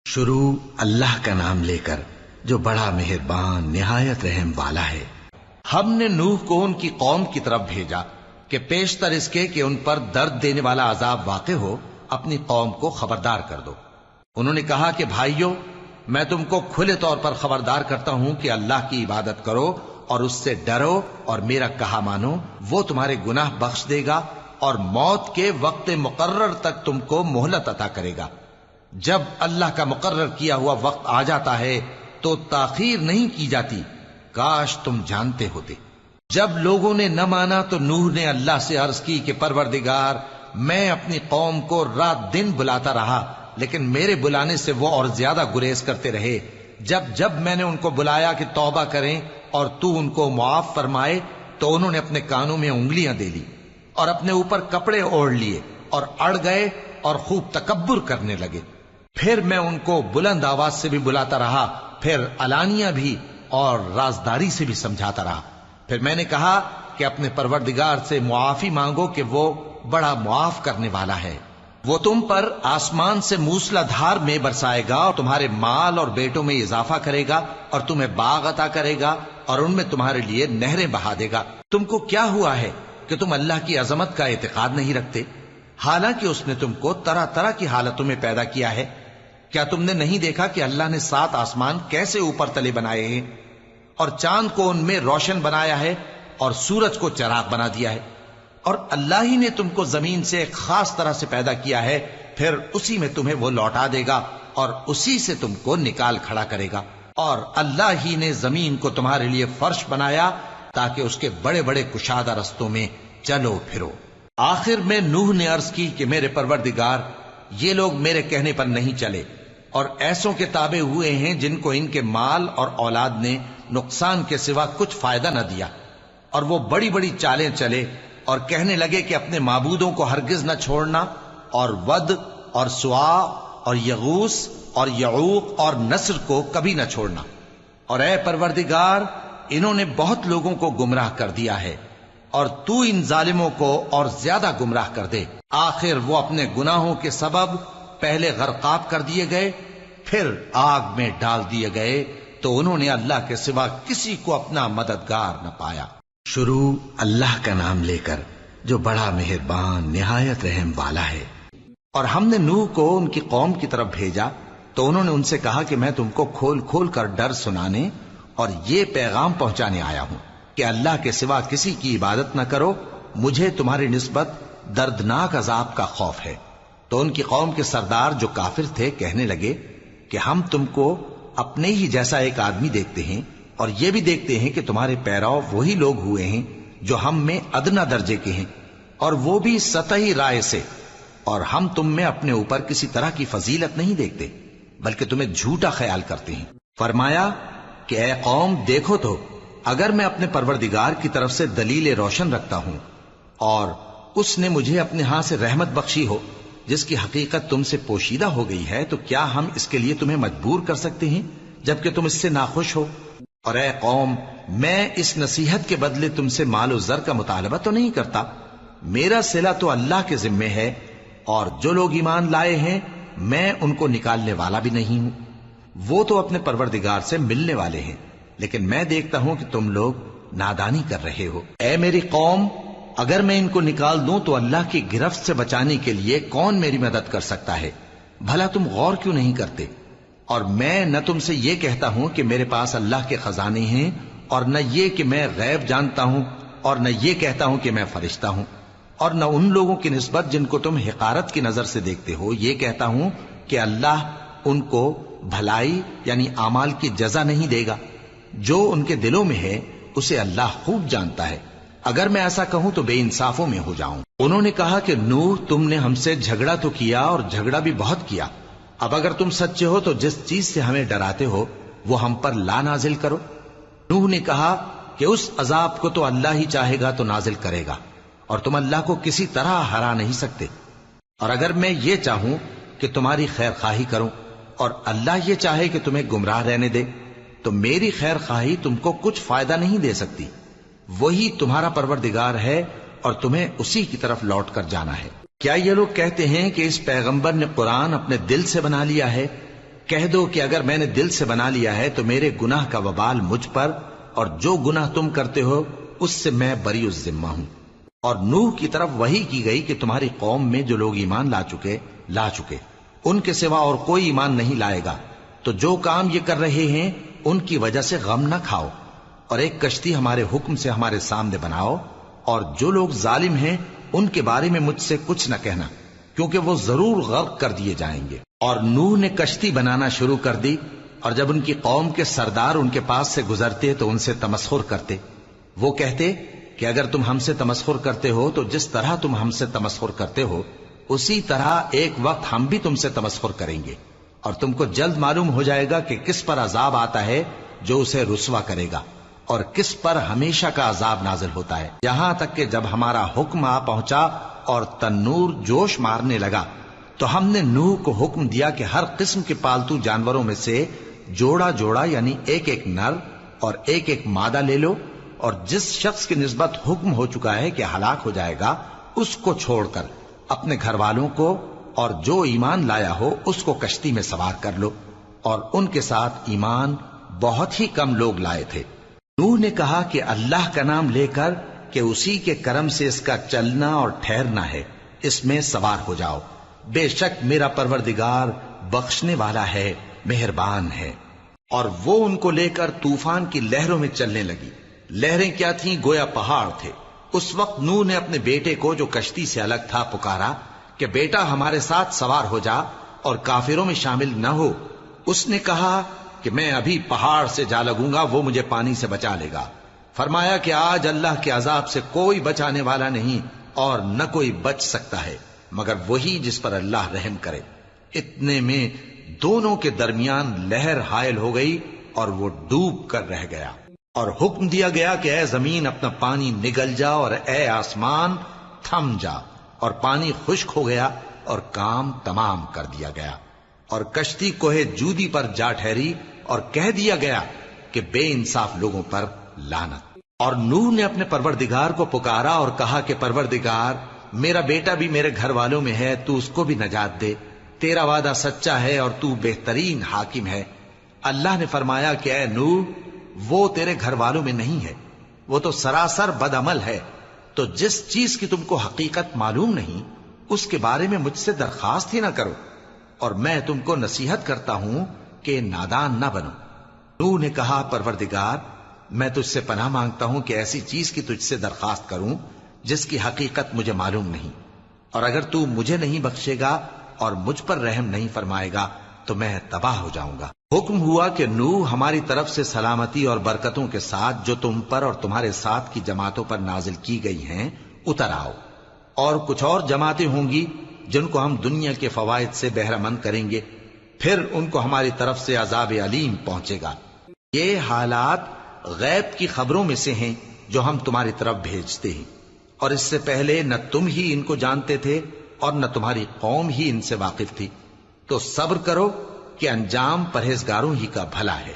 شروع اللہ کا نام لے کر جو بڑا مہربان نہایت رحم والا ہے۔ ہم نے نوح کو ان کی قوم کی طرف بھیجا کہ پیشتر اس کے کہ ان پر درد دینے والا عذاب واقع ہو اپنی قوم کو خبردار کر دو۔ انہوں نے کہا کہ بھائیو، میں تم کو کھلے طور پر خبردار کرتا ہوں کہ اللہ کی عبادت کرو اور اس سے ڈرو اور میرا کہا مانو، وہ تمہارے گناہ بخش دے گا اور موت کے وقت مقرر تک تم کو مہلت عطا کرے گا۔ جب اللہ کا مقرر کیا ہوا وقت آ جاتا ہے تو تاخیر نہیں کی جاتی، کاش تم جانتے ہوتے۔ جب لوگوں نے نہ مانا تو نوح نے اللہ سے عرض کی کہ پروردگار، میں اپنی قوم کو رات دن بلاتا رہا لیکن میرے بلانے سے وہ اور زیادہ گریز کرتے رہے۔ جب میں نے ان کو بلایا کہ توبہ کریں اور تو ان کو معاف فرمائے تو انہوں نے اپنے کانوں میں انگلیاں دے لی اور اپنے اوپر کپڑے اوڑھ لیے اور اڑ گئے اور خوب تکبر کرنے لگے۔ پھر میں ان کو بلند آواز سے بھی بلاتا رہا، پھر علانیہ بھی اور رازداری سے بھی سمجھاتا رہا۔ پھر میں نے کہا کہ اپنے پروردگار سے معافی مانگو کہ وہ بڑا معاف کرنے والا ہے۔ وہ تم پر آسمان سے موسلا دھار میں برسائے گا اور تمہارے مال اور بیٹوں میں اضافہ کرے گا اور تمہیں باغ عطا کرے گا اور ان میں تمہارے لیے نہریں بہا دے گا۔ تم کو کیا ہوا ہے کہ تم اللہ کی عظمت کا اعتقاد نہیں رکھتے، حالانکہ اس نے تم کو طرح طرح کی حالتوں میں پیدا کیا ہے؟ کیا تم نے نہیں دیکھا کہ اللہ نے 7 آسمان کیسے اوپر تلے بنائے ہیں اور چاند کو ان میں روشن بنایا ہے اور سورج کو چراغ بنا دیا ہے؟ اور اللہ ہی نے تم کو زمین سے ایک خاص طرح سے پیدا کیا ہے، پھر اسی میں تمہیں وہ لوٹا دے گا اور اسی سے تم کو نکال کھڑا کرے گا۔ اور اللہ ہی نے زمین کو تمہارے لیے فرش بنایا تاکہ اس کے بڑے بڑے کشادہ رستوں میں چلو پھرو۔ آخر میں نوح نے عرض کی کہ میرے پروردگار، یہ لوگ میرے کہنے پر نہیں چلے اور ایسوں کے تابع ہوئے ہیں جن کو ان کے مال اور اولاد نے نقصان کے سوا کچھ فائدہ نہ دیا، اور وہ بڑی بڑی چالیں چلے اور کہنے لگے کہ اپنے معبودوں کو ہرگز نہ چھوڑنا، اور ود اور سوا اور یغوس اور یعوق اور نصر کو کبھی نہ چھوڑنا۔ اور اے پروردگار، انہوں نے بہت لوگوں کو گمراہ کر دیا ہے اور تو ان ظالموں کو اور زیادہ گمراہ کر دے۔ آخر وہ اپنے گناہوں کے سبب پہلے غرقاب کر دیے گئے، پھر آگ میں ڈال دیے گئے، تو انہوں نے اللہ کے سوا کسی کو اپنا مددگار نہ پایا۔ شروع اللہ کا نام لے کر جو بڑا مہربان نہایت رحم والا ہے۔ اور ہم نے نوح کو ان کی قوم کی طرف بھیجا تو انہوں نے ان سے کہا کہ میں تم کو کھول کھول کر ڈر سنانے اور یہ پیغام پہنچانے آیا ہوں کہ اللہ کے سوا کسی کی عبادت نہ کرو، مجھے تمہاری نسبت دردناک عذاب کا خوف ہے۔ تو ان کی قوم کے سردار جو کافر تھے کہنے لگے کہ ہم تم کو اپنے ہی جیسا ایک آدمی دیکھتے ہیں اور یہ بھی دیکھتے ہیں کہ تمہارے پیرو وہی لوگ ہوئے ہیں جو ہم میں ادنا درجے کے ہیں، اور وہ بھی سطحی رائے سے، اور ہم تم میں اپنے اوپر کسی طرح کی فضیلت نہیں دیکھتے بلکہ تمہیں جھوٹا خیال کرتے ہیں۔ فرمایا کہ اے قوم، دیکھو تو اگر میں اپنے پروردگار کی طرف سے دلیل روشن رکھتا ہوں اور اس نے مجھے اپنے ہاں سے رحمت بخشی ہو جس کی حقیقت تم سے پوشیدہ ہو گئی ہے، تو کیا ہم اس کے لیے تمہیں مجبور کر سکتے ہیں جبکہ تم اس سے ناخوش ہو؟ اور اے قوم، میں اس نصیحت کے بدلے تم سے مال و زر کا مطالبہ تو نہیں کرتا، میرا صلہ تو اللہ کے ذمے ہے، اور جو لوگ ایمان لائے ہیں میں ان کو نکالنے والا بھی نہیں ہوں، وہ تو اپنے پروردگار سے ملنے والے ہیں، لیکن میں دیکھتا ہوں کہ تم لوگ نادانی کر رہے ہو۔ اے میری قوم، اگر میں ان کو نکال دوں تو اللہ کی گرفت سے بچانے کے لیے کون میری مدد کر سکتا ہے؟ بھلا تم غور کیوں نہیں کرتے؟ اور میں نہ تم سے یہ کہتا ہوں کہ میرے پاس اللہ کے خزانے ہیں، اور نہ یہ کہ میں غیب جانتا ہوں، اور نہ یہ کہتا ہوں کہ میں فرشتہ ہوں، اور نہ ان لوگوں کی نسبت جن کو تم حقارت کی نظر سے دیکھتے ہو یہ کہتا ہوں کہ اللہ ان کو بھلائی یعنی اعمال کی جزا نہیں دے گا۔ جو ان کے دلوں میں ہے اسے اللہ خوب جانتا ہے، اگر میں ایسا کہوں تو بے انصافوں میں ہو جاؤں۔ انہوں نے کہا کہ نوح، تم نے ہم سے جھگڑا تو کیا اور جھگڑا بھی بہت کیا، اب اگر تم سچے ہو تو جس چیز سے ہمیں ڈراتے ہو وہ ہم پر لا نازل کرو۔ نوح نے کہا کہ اس عذاب کو تو اللہ ہی چاہے گا تو نازل کرے گا، اور تم اللہ کو کسی طرح ہرا نہیں سکتے، اور اگر میں یہ چاہوں کہ تمہاری خیر خواہی کروں اور اللہ یہ چاہے کہ تمہیں گمراہ رہنے دے تو میری خیر خواہی تم کو کچھ فائدہ نہیں دے سکتی، وہی تمہارا پروردگار ہے اور تمہیں اسی کی طرف لوٹ کر جانا ہے۔ کیا یہ لوگ کہتے ہیں کہ اس پیغمبر نے قرآن اپنے دل سے بنا لیا ہے؟ کہہ دو کہ اگر میں نے دل سے بنا لیا ہے تو میرے گناہ کا وبال مجھ پر، اور جو گناہ تم کرتے ہو اس سے میں بری الذمہ ہوں۔ اور نوح کی طرف وحی کی گئی کہ تمہاری قوم میں جو لوگ ایمان لا چکے ان کے سوا اور کوئی ایمان نہیں لائے گا، تو جو کام یہ کر رہے ہیں ان کی وجہ سے غم نہ کھاؤ، اور ایک کشتی ہمارے حکم سے ہمارے سامنے بناؤ، اور جو لوگ ظالم ہیں ان کے بارے میں مجھ سے کچھ نہ کہنا، کیونکہ وہ ضرور غرق کر دیے جائیں گے۔ اور نوح نے کشتی بنانا شروع کر دی، اور جب ان کی قوم کے سردار ان کے پاس سے گزرتے تو ان سے تمسخر کرتے۔ وہ کہتے کہ اگر تم ہم سے تمسخر کرتے ہو تو جس طرح تم ہم سے تمسخر کرتے ہو اسی طرح ایک وقت ہم بھی تم سے تمسخر کریں گے، اور تم کو جلد معلوم ہو جائے گا کہ کس پر عذاب آتا ہے جو اسے رسوا کرے گا، اور کس پر ہمیشہ کا عذاب نازل ہوتا ہے۔ یہاں تک کہ جب ہمارا حکم آ پہنچا اور تنور جوش مارنے لگا تو ہم نے نوح کو حکم دیا کہ ہر قسم کے پالتو جانوروں میں سے جوڑا جوڑا یعنی ایک ایک نر اور ایک ایک مادہ لے لو، اور جس شخص کی نسبت حکم ہو چکا ہے کہ ہلاک ہو جائے گا اس کو چھوڑ کر اپنے گھر والوں کو اور جو ایمان لایا ہو اس کو کشتی میں سوار کر لو۔ اور ان کے ساتھ ایمان بہت ہی کم لوگ لائے تھے۔ نوح نے کہا کہ اللہ کا نام لے کر کہ اسی کے کرم سے اس کا چلنا اور ٹھہرنا ہے، اس میں سوار ہو جاؤ، بے شک میرا پروردگار بخشنے والا ہے، مہربان ہے۔ اور وہ ان کو لے کر طوفان کی لہروں میں چلنے لگی۔ لہریں کیا تھیں؟ گویا پہاڑ تھے۔ اس وقت نوح نے اپنے بیٹے کو جو کشتی سے الگ تھا پکارا کہ بیٹا ہمارے ساتھ سوار ہو جا اور کافروں میں شامل نہ ہو۔ اس نے کہا کہ میں ابھی پہاڑ سے جا لگوں گا، وہ مجھے پانی سے بچا لے گا۔ فرمایا کہ آج اللہ کے عذاب سے کوئی بچانے والا نہیں اور نہ کوئی بچ سکتا ہے مگر وہی جس پر اللہ رحم کرے۔ اتنے میں دونوں کے درمیان لہر حائل ہو گئی اور وہ ڈوب کر رہ گیا، اور حکم دیا گیا کہ اے زمین اپنا پانی نگل جا، اور اے آسمان تھم جا، اور پانی خشک ہو گیا اور کام تمام کر دیا گیا۔ اور کشتی کوہ جودی پر جا ٹھہری، اور کہہ دیا گیا کہ بے انصاف لوگوں پر لعنت۔ اور نوح نے اپنے پروردگار کو پکارا اور کہا کہ پروردگار، میرا بیٹا بھی میرے گھر والوں میں ہے، تو اس کو بھی نجات دے، تیرا وعدہ سچا ہے اور تو بہترین حاکم ہے۔ اللہ نے فرمایا کہ اے نوح، وہ تیرے گھر والوں میں نہیں ہے، وہ تو سراسر بد عمل ہے، تو جس چیز کی تم کو حقیقت معلوم نہیں اس کے بارے میں مجھ سے درخواست ہی نہ کرو، اور میں تم کو نصیحت کرتا ہوں کہ نادان نہ بنو۔ نوح نے کہا پروردگار، میں تجھ سے پناہ مانگتا ہوں کہ ایسی چیز کی تجھ سے درخواست کروں جس کی حقیقت مجھے معلوم نہیں، اور اگر تو مجھے نہیں بخشے گا اور مجھ پر رحم نہیں فرمائے گا تو میں تباہ ہو جاؤں گا۔ حکم ہوا کہ نوح ہماری طرف سے سلامتی اور برکتوں کے ساتھ جو تم پر اور تمہارے ساتھ کی جماعتوں پر نازل کی گئی ہیں اتر آؤ، اور کچھ اور جماعتیں ہوں گی جن کو ہم دنیا کے فوائد سے بہرہ مند کریں گے، پھر ان کو ہماری طرف سے عذاب علیم پہنچے گا۔ یہ حالات غیب کی خبروں میں سے ہیں جو ہم تمہاری طرف بھیجتے ہیں، اور اس سے پہلے نہ تم ہی ان کو جانتے تھے اور نہ تمہاری قوم ہی ان سے واقف تھی، تو صبر کرو کہ انجام پرہیزگاروں ہی کا بھلا ہے۔